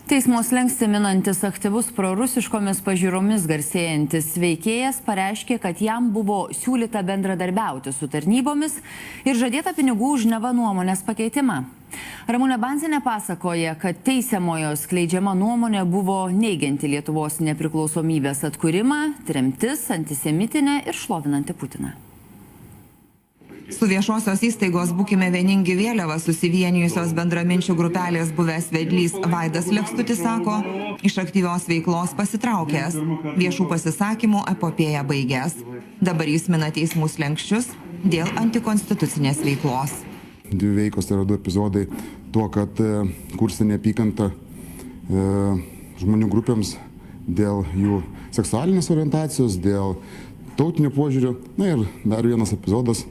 Teismo slenkstį minantis aktyvus prorusiškomis pažiūromis garsėjantis veikėjas pareiškė, kad jam buvo siūlyta bendradarbiauti su tarnybomis ir žadėta pinigų už neva nuomonės pakeitimą. Ramunė Banzienė pasakoja, kad teisiamojo skleidžiama nuomonė buvo neigianti Lietuvos nepriklausomybės atkūrimą, tremtis, antisemitinė ir šlovinanti Putiną. Su viešosios įstaigos Būkime vieningi vėliava susivienijusios bendraminčių grupelės buvęs vedlys Vaidas Lekstutis sako, iš aktyvios veiklos pasitraukęs, viešų pasisakymų epopėją baigęs. Dabar jis mina teismų slenksčius dėl antikonstitucinės veiklos. Dvi veikos, tai yra du epizodai, tuo, kad kurstė neapykantą žmonių grupėms dėl jų seksualinės orientacijos, dėl tautinio požiūrio. Na ir dar vienas epizodas,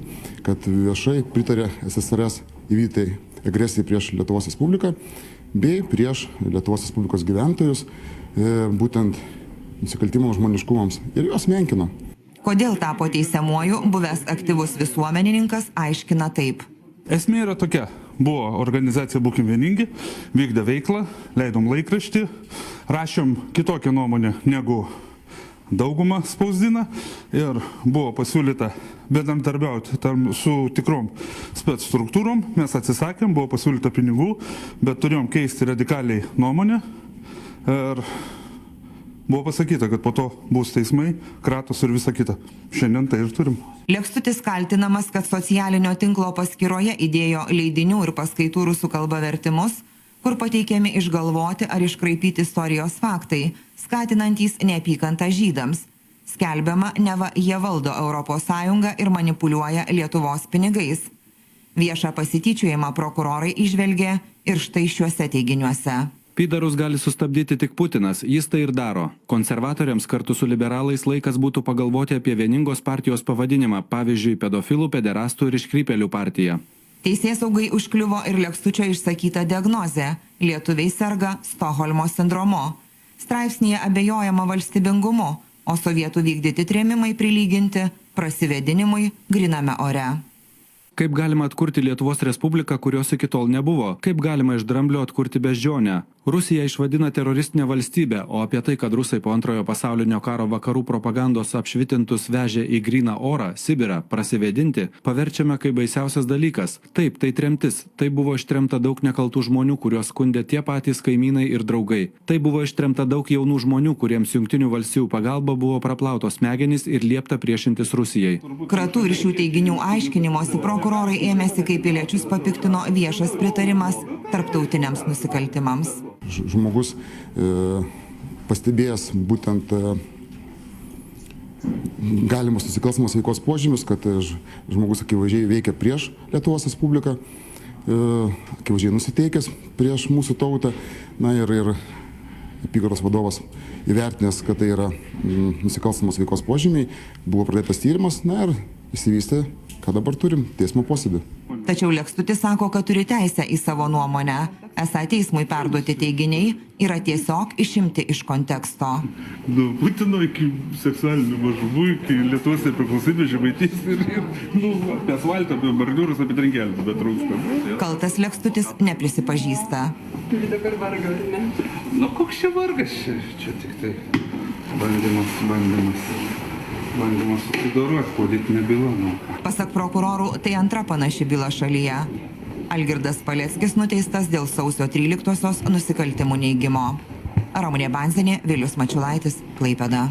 kad viešai pritarė SSRS įvykdytai agresijai prieš Lietuvos Respubliką bei prieš Lietuvos Respublikos gyventojus, būtent nusikaltimo žmoniškumams, ir juos menkino. Kodėl tapo teisiamuoju, buvęs aktyvus visuomenininkas aiškina taip. Esmė yra tokia. Buvo organizacija Būkim vieningi, vykdė veiklą, leidom laikraštį, rašėm kitokią nuomonę negu daugumą spausdina ir buvo pasiūlyta bendradarbiauti su tikrom spec struktūrom. Mes atsisakėm, buvo pasiūlyta pinigų, bet turėjom keisti radikaliai nuomonę ir buvo pasakyta, kad po to bus teismai, kratos ir visa kita. Šiandien tai ir turim. Lekstutis kaltinamas, kad socialinio tinklo paskyroje įdėjo leidinių ir paskaitų rusų kalba vertimus, kur pateikiami išgalvoti ar iškraipyti istorijos faktai, skatinantys neapykantą žydams. Skelbiama, neva jie valdo ES ir manipuliuoja Lietuvos pinigais. Viešą pasityčiojimą prokurorai įžvelgė ir štai šiuose teiginiuose. Pydarus gali sustabdyti tik Putinas, jis tai ir daro. Konservatoriams kartu su liberalais laikas būtų pagalvoti apie vieningos partijos pavadinimą, pavyzdžiui, pedofilų, pederastų ir iškrypėlių partiją. Teisėsaugai užkliuvo ir Lekstučio išsakyta diagnozė – lietuviai serga Stokholmo sindromu. Straipsnyje abejojama valstybingumu, o sovietų vykdyti trėmimai prilyginti prasivedinimui gryname ore. Kaip galima atkurti Lietuvos Respubliką, kurios iki tol nebuvo? Kaip galima iš dramblio atkurti beždžionę? Rusija išvadina teroristinę valstybę, o apie tai, kad rusai po antrojo pasaulinio karo vakarų propagandos apšvitintus vežė į gryną orą, Sibirą, prasivedinti, paverčiame kaip baisiausias dalykas. Taip, tai tremtis. Tai buvo ištremta daug nekaltų žmonių, kuriuos skundė tie patys kaimynai ir draugai. Tai buvo ištremta daug jaunų žmonių, kuriems Jungtinių valstijų pagalba buvo praplautos smegenys ir liepta priešintis Rusijai. Kratų ir šių teiginių aiškinimosi prokurorai ėmėsi, kaip piliečius papiktino viešas pritarimas tarptautiniams nusikaltimams. Žmogus pastebėjęs būtent galimus nusikalstamos veikos požymius, kad žmogus akivaizdžiai veikia prieš Lietuvos Respubliką, akivaizdžiai nusiteikęs prieš mūsų tautą, na ir apygardos vadovas įvertinęs, kad tai yra nusikalstamos veikos požymiai, buvo pradėtas tyrimas, na ir įsivystė, ką dabar turim, teismo posėdį. Tačiau Lekstutis sako, kad turi teisę į savo nuomonę. Esą teismui perduoti teiginiai yra tiesiog išimti iš konteksto. Nuo Putino iki seksualinių mažumų, iki Lietuvos nepriklausomybės žemaitės ir apie asfaltą, apie marliūrus, apie trinkelį, bet trūksta. Kaltas Lekstutis neprisipažįsta. Turi dabar vargą, ar ne? Nu, koks čia vargas? Čia tik tai bandymas susidoroti, politinė byla. Pasak prokurorų, tai antra panaši byla šalyje. Algirdas Paleckis nuteistas dėl sausio 13-osios nusikaltimų neigimo. Ramunė Banzienė, Vilius Mačiulaitis, Klaipėda.